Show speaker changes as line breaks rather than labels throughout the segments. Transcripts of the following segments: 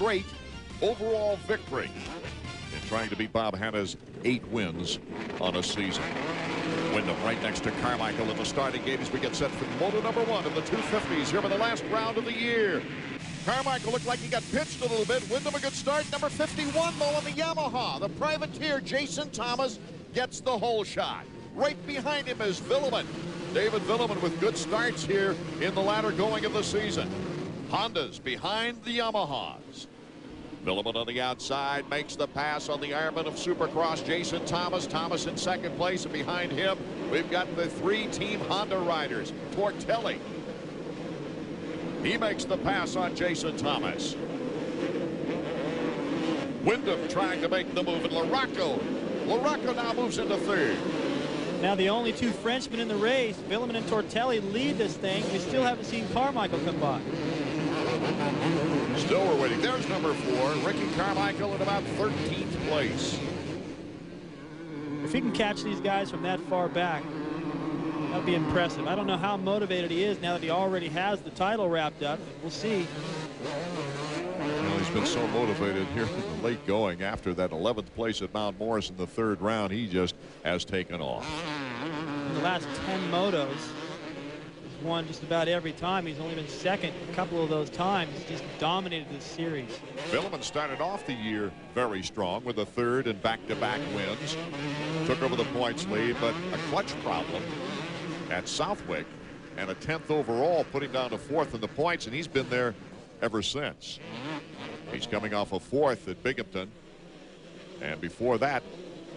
straight overall victory in trying to beat Bob Hanna's 8 wins on a season. Wyndham right next to Carmichael in the starting gate as we get set for Moto number 1 of the 250s here in the last round of the year. Carmichael looked like he got pitched a little bit. Wyndham a good start. Number 51 though on the Yamaha. The privateer Jason Thomas gets the hole shot. Right behind him is Villeman. David Villeman with good starts here in the latter going of the season. Hondas behind the Yamahas. Villeman on the outside makes the pass on the Ironman of Supercross, Jason Thomas. Thomas in second place, and behind him we've got the 3-team Honda riders. Tortelli. He makes the pass on Jason Thomas. Wyndham trying to make the move, and LaRocco now moves into third.
Now the only 2 Frenchmen in the race, Villeman and Tortelli, lead this thing. We still haven't seen Carmichael come by.
Still we're waiting. There's number 4, Ricky Carmichael in about 13th place.
If he can catch these guys from that far back, that would be impressive. I don't know how motivated he is now that he already has the title wrapped up. We'll see.
Well, he's been so motivated here in the late going after that 11th place at Mount Morris in the 3rd round. He just has taken off.
In the last 10 motos, he's won just about every time. He's only been second a couple of those times. He's just dominated this series.
Villeman started off the year very strong with a 3rd and back-to-back wins. Took over the points lead, but a clutch problem at Southwick and a 10th overall put him down to 4th in the points, and he's been there ever since. He's coming off a 4th at Binghamton, and before that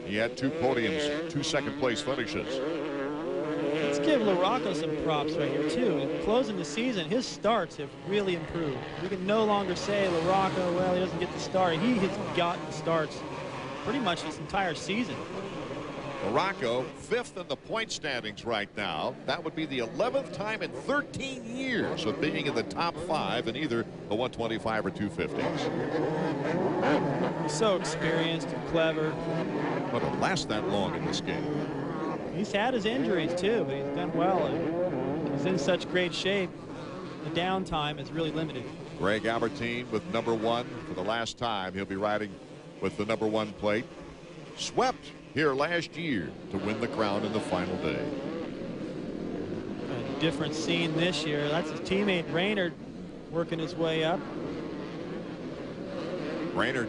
he had 2 podiums, 2 second-place finishes.
Let's give LaRocco some props right here too. In closing the season, his starts have really improved. We can no longer say LaRocco, well, he doesn't get the start. He has gotten starts pretty much this entire season.
LaRocco 5th in the point standings right now. That would be the 11th time in 13 years of being in the top 5 in either the 125 or 250s.
He's so experienced and clever.
But it lasts that long in this game.
He's had his injuries too, but he's done well. He's in such great shape. The downtime is really limited.
Greg Albertine with number 1 for the last time. He'll be riding with the number 1 plate. Swept here last year to win the crown in the final day.
A different scene this year. That's his teammate Raynard working his way up.
Raynard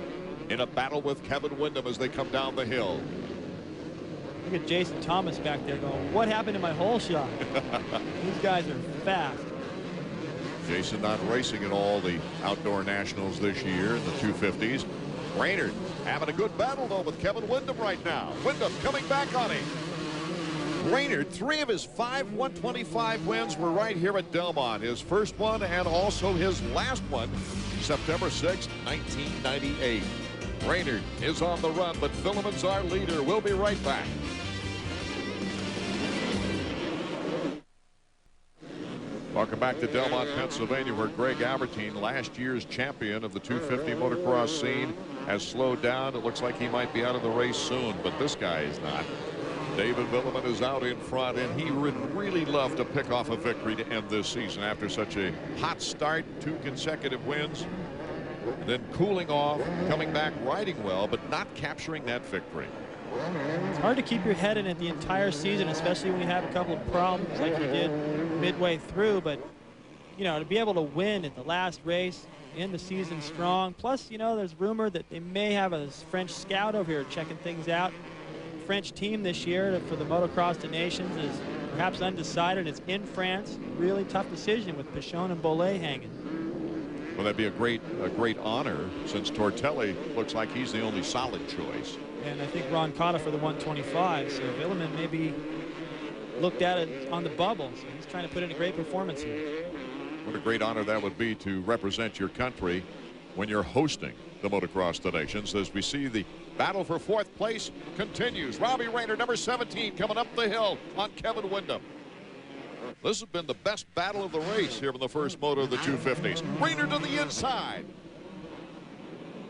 in a battle with Kevin Wyndham as they come down the hill.
Look at Jason Thomas back there going, what happened to my hole shot? These guys are fast.
Jason not racing in all the outdoor nationals this year in the 250s. Raynard having a good battle though with Kevin Wyndham right now. Wyndham coming back on him. Raynard, 3 of his 5 125 wins were right here at Delmont. His first one and also his last one, September 6, 1998. Raynard is on the run, but Villeman's our leader. We'll be right back. Welcome back to Delmont, Pennsylvania, where Greg Albertine, last year's champion of the 250 motocross scene, has slowed down. It looks like he might be out of the race soon, but this guy is not. David Villeman is out in front, and he would really love to pick off a victory to end this season after such a hot start, 2 consecutive wins, and then cooling off, coming back riding well, but not capturing that victory.
It's hard to keep your head in it the entire season, especially when you have a couple of problems like you did midway through. But, you know, to be able to win at the last race, end the season strong. Plus, you know, there's rumor that they may have a French scout over here checking things out. French team this year for the Motocross des Nations is perhaps undecided. It's in France. Really tough decision with Pichon and Bollé hanging.
Well, that'd be a great honor since Tortelli looks like he's the only solid choice.
And I think Ron Cotta for the 125. So Villeman maybe looked at it on the bubble. So he's trying to put in a great performance here.
What a great honor that would be to represent your country when you're hosting the Motocross des Nations. As we see the battle for 4th place continues. Robbie Raynard, number 17, coming up the hill on Kevin Wyndham. This has been the best battle of the race here in the first moto of the 250s. Raynard to the inside.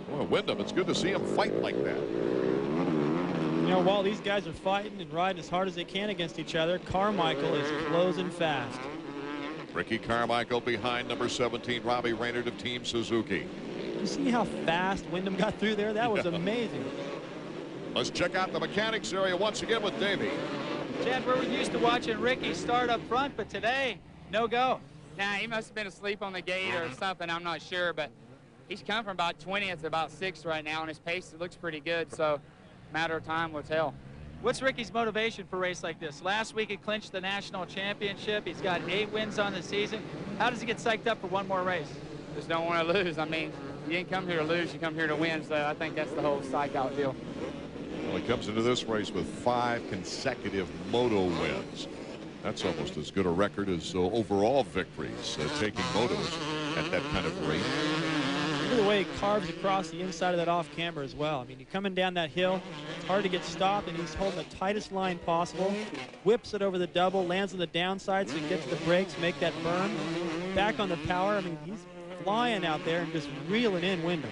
Boy, Wyndham, it's good to see him fight like that.
You know, while these guys are fighting and riding as hard as they can against each other, Carmichael is closing fast.
Ricky Carmichael behind number 17, Robbie Raynard of Team Suzuki.
You see how fast Wyndham got through there? That was amazing.
Let's check out the mechanics area once again with Davey.
Chad, we're used to watching Ricky start up front, but today, no go.
Nah, he must have been asleep on the gate or something. I'm not sure, but he's come from about 20th to about 6th right now, and his pace looks pretty good, so matter of time will tell.
What's Ricky's motivation for a race like this? Last week he clinched the national championship. He's got 8 wins on the season. How does he get psyched up for one more race?
Just don't want to lose. I mean, you didn't come here to lose, you come here to win, so I think that's the whole psych out deal.
Well, he comes into this race with 5 consecutive Moto wins. That's almost as good a record as overall victories, taking motos at that kind of rate.
Look at the way he carves across the inside of that off-camber as well. I mean, you're coming down that hill, it's hard to get stopped, and he's holding the tightest line possible, whips it over the double, lands on the downside so he gets the brakes, make that berm, back on the power. I mean, he's flying out there and just reeling in Wyndham.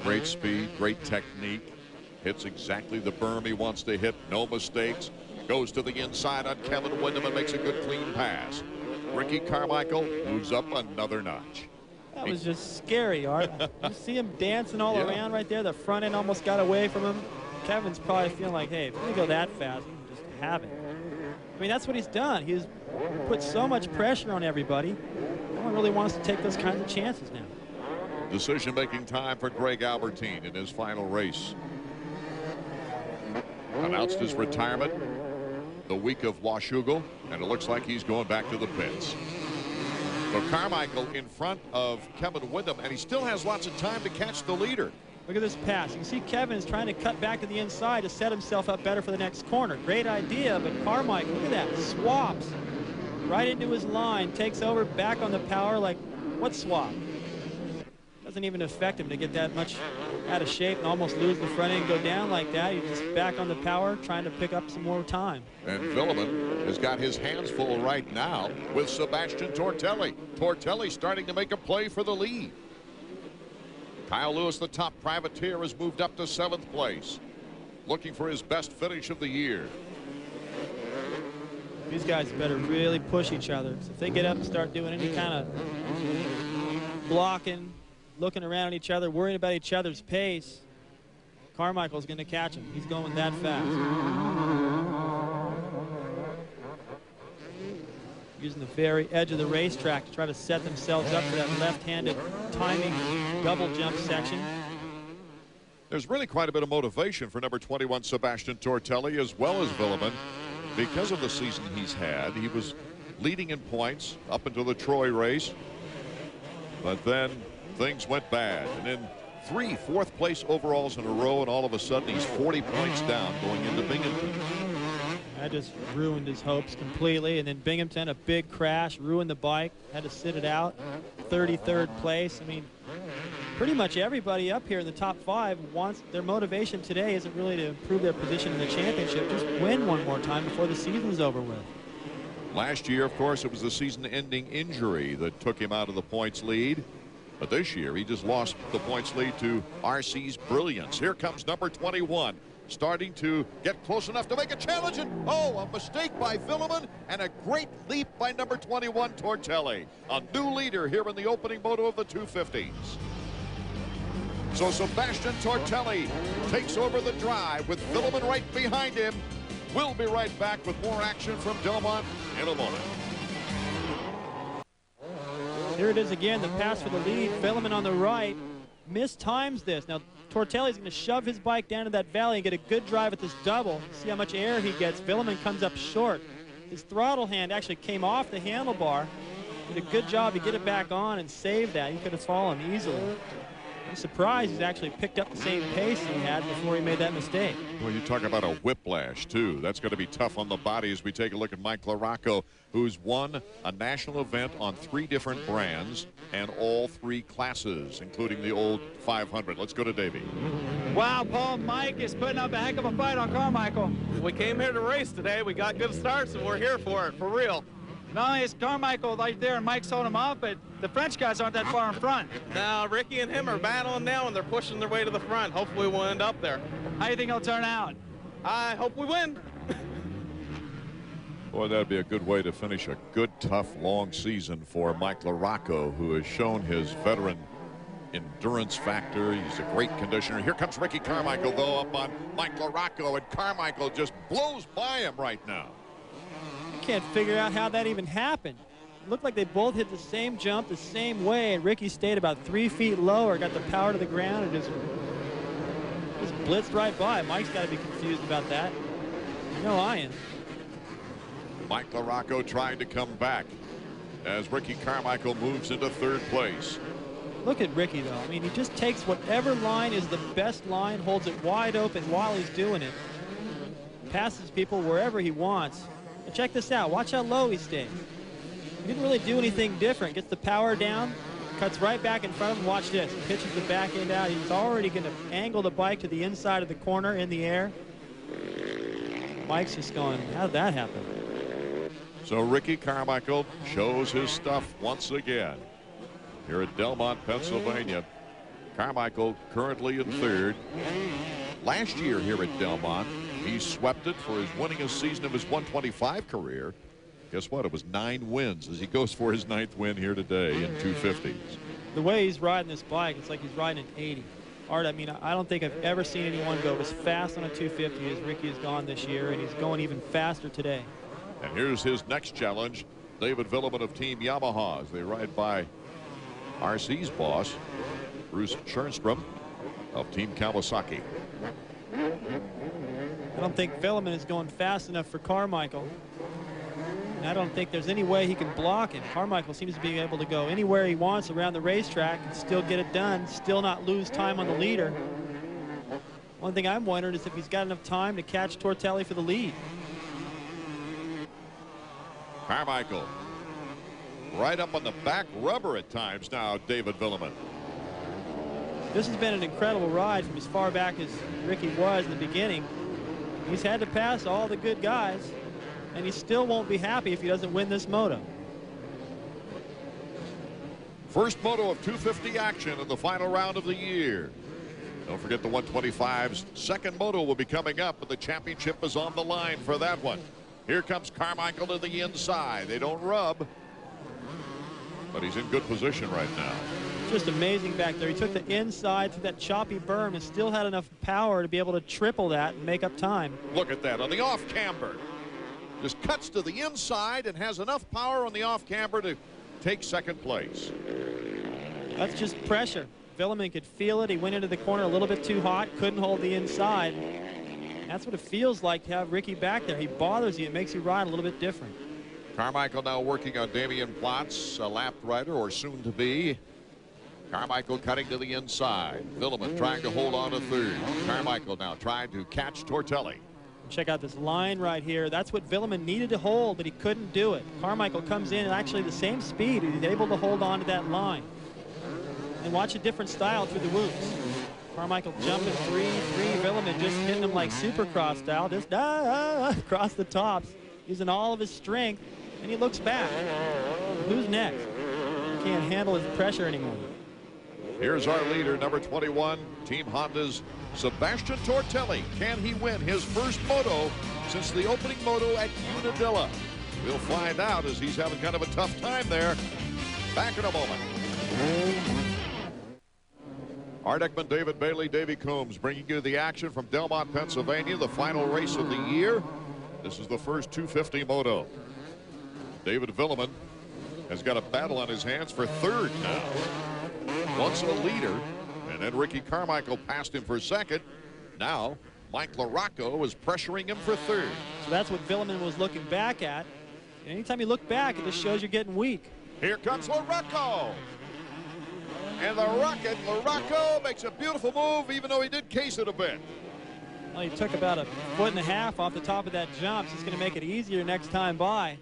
Great speed, great technique. Hits exactly the berm he wants to hit. No mistakes. Goes to the inside on Kevin Wyndham and makes a good clean pass. Ricky Carmichael moves up another notch.
That was just scary, Art. You see him dancing all around right there. The front end almost got away from him. Kevin's probably feeling like, hey, if we go that fast, we can just have it. I mean, that's what he's done. He's put so much pressure on everybody. No one really wants to take those kinds of chances now.
Decision-making time for Greg Albertine in his final race. Announced his retirement the week of Washougal, and it looks like he's going back to the pits. So Carmichael in front of Kevin Wyndham, and he still has lots of time to catch the leader.
Look at this pass. You can see Kevin is trying to cut back to the inside to set himself up better for the next corner. Great idea, but Carmichael, look at that, swaps right into his line, takes over back on the power. Like, what swap? Doesn't even affect him to get that much out of shape and almost lose the front end, go down like that. He's just back on the power, trying to pick up some more time.
And Villeman has got his hands full right now with Sebastian Tortelli. Tortelli starting to make a play for the lead. Kyle Lewis, the top privateer, has moved up to 7th place, looking for his best finish of the year.
These guys better really push each other. So if they get up and start doing any kind of blocking, looking around at each other, worrying about each other's pace, Carmichael's going to catch him. He's going that fast. Using the very edge of the racetrack to try to set themselves up for that left-handed timing double jump section.
There's really quite a bit of motivation for number 21 Sebastian Tortelli as well as Villeman because of the season he's had. He was leading in points up until the Troy race, but then things went bad, and then 3 fourth-place overalls in a row, and all of a sudden he's 40 points down going into Binghamton.
That just ruined his hopes completely. And then Binghamton, a big crash, ruined the bike, had to sit it out. 33rd place. I mean, pretty much everybody up here in the top 5 wants, their motivation today isn't really to improve their position in the championship, just win one more time before the season's over with.
Last year, of course, it was the season-ending injury that took him out of the points lead. But this year, he just lost the points lead to RC's brilliance. Here comes number 21, starting to get close enough to make a challenge. And, oh, a mistake by Villeman and a great leap by number 21, Tortelli. A new leader here in the opening moto of the 250s. So Sebastian Tortelli takes over the drive with Villeman right behind him. We'll be right back with more action from Delmont in a moment.
Here it is again, the pass for the lead. Villeman on the right mistimes this. Now, Tortelli's going to shove his bike down to that valley and get a good drive at this double. See how much air he gets. Villeman comes up short. His throttle hand actually came off the handlebar. Did a good job to get it back on and save that. He could have fallen easily. I'm surprised he's actually picked up the same pace he had before he made that mistake.
Well, you talk about a whiplash, too. That's going to be tough on the body as we take a look at Mike LaRocco, who's won a national event on 3 different brands and all 3 classes, including the old 500. Let's go to Davey.
Wow, Paul, Mike is putting up a heck of a fight on Carmichael.
We came here to race today. We got good starts, and we're here for it, for real.
Not only is Carmichael right there and Mike's holding him off, but the French guys aren't that far in front.
Now, Ricky and him are battling now, and they're pushing their way to the front. Hopefully we'll end up there.
How do you think it'll turn out?
I hope we win.
Boy, that'd be a good way to finish a good, tough, long season for Mike LaRocco, who has shown his veteran endurance factor. He's a great conditioner. Here comes Ricky Carmichael, though, up on Mike LaRocco, and Carmichael just blows by him right now.
I can't figure out how that even happened. It looked like they both hit the same jump the same way, and Ricky stayed about 3 feet lower, got the power to the ground, and just blitzed right by. Mike's got to be confused about that. No, I am.
Mike LaRocco trying to come back as Ricky Carmichael moves into third place.
Look at Ricky, though. I mean, he just takes whatever line is the best line, holds it wide open while he's doing it, passes people wherever he wants. And check this out. Watch how low he stays. He didn't really do anything different. Gets the power down, cuts right back in front of him. Watch this. He pitches the back end out. He's already going to angle the bike to the inside of the corner in the air. Mike's just going, how did that happen?
So Ricky Carmichael shows his stuff once again here at Delmont, Pennsylvania. Carmichael currently in third. Last year here at Delmont, he swept it for his winningest season of his 125 career. Guess what? It was 9 wins as he goes for his 9th win here today in 250s.
The way he's riding this bike, it's like he's riding an 80. Art, I mean, I don't think I've ever seen anyone go as fast on a 250 as Ricky has gone this year, and he's going even faster today.
And here's his next challenge, David Villeman of Team Yamaha, as they ride by RC's boss, Bruce Chernstrom of Team Kawasaki.
I don't think Villeman is going fast enough for Carmichael. And I don't think there's any way he can block him. Carmichael seems to be able to go anywhere he wants around the racetrack and still get it done, still not lose time on the leader. One thing I'm wondering is if he's got enough time to catch Tortelli for the lead.
Carmichael right up on the back rubber at times now, David Villeman.
This has been an incredible ride from as far back as Ricky was in the beginning. He's had to pass all the good guys, and he still won't be happy if he doesn't win this moto.
First moto of 250 action in the final round of the year. Don't forget the 125's second moto will be coming up, and the championship is on the line for that one. Here comes Carmichael to the inside. They don't rub, but he's in good position right now.
Just amazing back there. He took the inside through that choppy berm and still had enough power to be able to triple that and make up time.
Look at that on the off camber. Just cuts to the inside and has enough power on the off camber to take second place.
That's just pressure. Villeman could feel it. He went into the corner a little bit too hot, couldn't hold the inside. That's what it feels like to have Ricky back there. He bothers you. It makes you ride a little bit different.
Carmichael now working on Damian Platz, a lapped rider or soon to be. Carmichael cutting to the inside. Villeman trying to hold on to third. Carmichael now trying to catch Tortelli.
Check out this line right here. That's what Villeman needed to hold, but he couldn't do it. Carmichael comes in at actually the same speed. He's able to hold on to that line. And watch a different style through the whoops. Carmichael jumping 3-3. Villeman just hitting him like Supercross style, just across the tops, using all of his strength, and he looks back. Who's next? He can't handle his pressure anymore.
Here's our leader, number 21, Team Honda's Sebastian Tortelli. Can he win his first moto since the opening moto at Unadilla? We'll find out as he's having kind of a tough time there. Back in a moment. Art Ekman, David Bailey, Davey Coombs bringing you the action from Delmont, Pennsylvania, the final race of the year. This is the first 250 moto. David Villeman has got a battle on his hands for third now. Once a leader, and then Ricky Carmichael passed him for second. Now Mike LaRocco is pressuring him for third.
So that's what Villeman was looking back at. And anytime you look back, it just shows you're getting weak.
Here comes LaRocco. And the rocket, LaRocco makes a beautiful move, even though he did case it a bit.
Well, he took about 1.5 feet off the top of that jump. So it's going to make it easier next time by.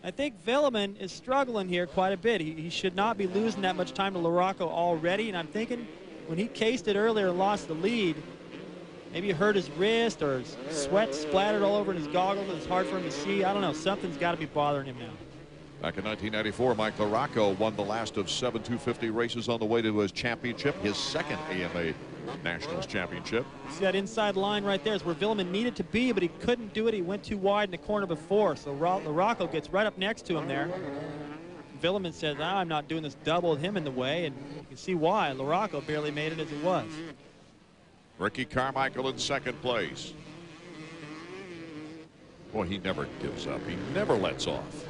I think Villeman is struggling here quite a bit. He should not be losing that much time to LaRocco already. And I'm thinking when he cased it earlier and lost the lead, maybe he hurt his wrist or his sweat splattered all over in his goggles and it's hard for him to see. I don't know. Something's got to be bothering him now.
Back in 1994, Mike LaRocco won the last of 7 250 races on the way to his championship, his second AMA Nationals championship.
See that inside line right there is where Villeman needed to be, but he couldn't do it. He went too wide in the corner before, so LaRocco gets right up next to him there. Villeman says, I'm not doing this double with him in the way, and you can see why. LaRocco barely made it as it was.
Ricky Carmichael in second place. Boy, he never gives up. He never lets off.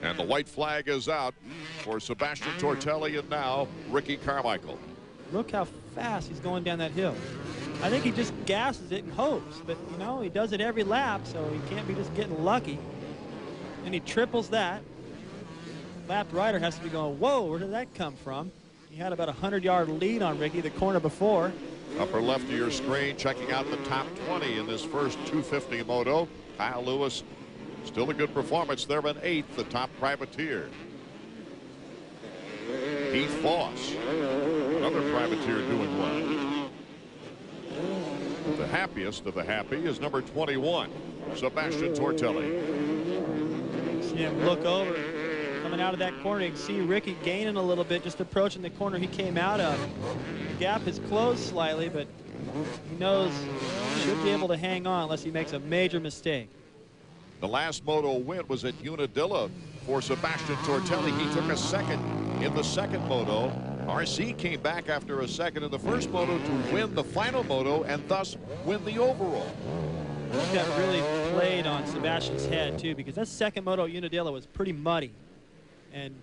And the white flag is out for Sebastian Tortelli and now Ricky Carmichael.
Look how fast he's going down that hill. I think he just gasses it and hopes, but you know, he does it every lap, so he can't be just getting lucky. And he triples that. Lapped rider has to be going, whoa, where did that come from? He had about a 100-yard lead on Ricky the corner before.
Upper left of your screen, checking out the top 20 in this first 250 moto. Kyle Lewis, still a good performance there in 8th, the top privateer. Heath Foss, another privateer doing well. The happiest of the happy is number 21, Sebastian Tortelli.
See him look over, coming out of that corner. You can see Ricky gaining a little bit, just approaching the corner he came out of. The gap is closed slightly, but he knows he should be able to hang on unless he makes a major mistake.
The last moto win was at Unadilla for Sebastian Tortelli. He took a second in the second moto. RC came back after a second in the first moto to win the final moto and thus win the overall.
That really played on Sebastian's head too, because that second moto at Unadilla was pretty muddy. And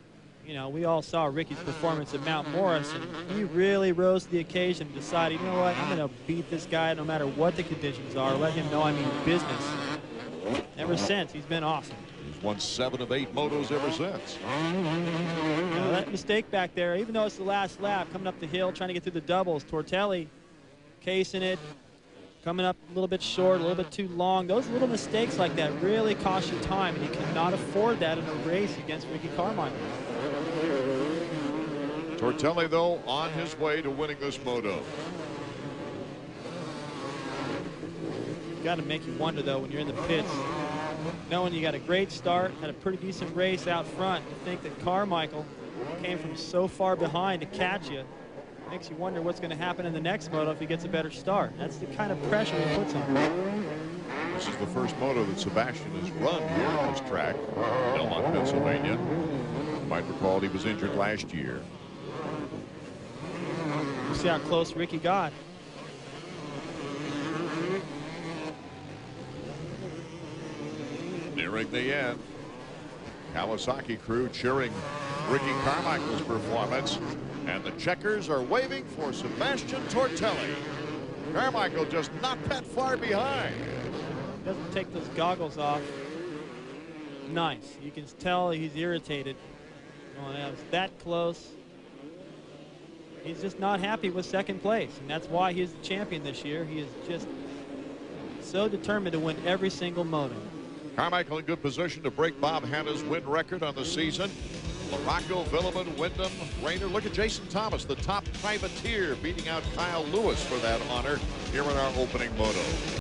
you know, we all saw Ricky's performance at Mount Morris, and he really rose to the occasion and decided, you know what, I'm going to beat this guy no matter what the conditions are. Let him know I mean business. Ever since, he's been awesome.
He's won 7 of 8 motos ever since.
You know, that mistake back there, even though it's the last lap, coming up the hill, trying to get through the doubles, Tortelli casing it, coming up a little bit short, a little bit too long. Those little mistakes like that really cost you time, and you cannot afford that in a race against Ricky Carmichael.
Tortelli, though, on his way to winning this moto.
Got to make you wonder, though, when you're in the pits, knowing you got a great start, had a pretty decent race out front, to think that Carmichael came from so far behind to catch you. Makes you wonder what's going to happen in the next moto if he gets a better start. That's the kind of pressure he puts on him.
This is the first moto that Sebastian has run here at this track, Belmont, Pennsylvania. You might recall he was injured last year.
You see how close Ricky got.
Nearing the end, Kawasaki crew cheering Ricky Carmichael's performance, and the checkers are waving for Sebastian Tortelli. Carmichael just not that far behind.
Doesn't take those goggles off. Nice. You can tell he's irritated. Oh, that was that close. He's just not happy with second place, and that's why he's the champion this year. He is just so determined to win every single moto.
Carmichael in good position to break Bob Hanna's win record on the season. LaRocco, Villeman, Wyndham, Rayner. Look at Jason Thomas, the top privateer, beating out Kyle Lewis for that honor here in our opening moto.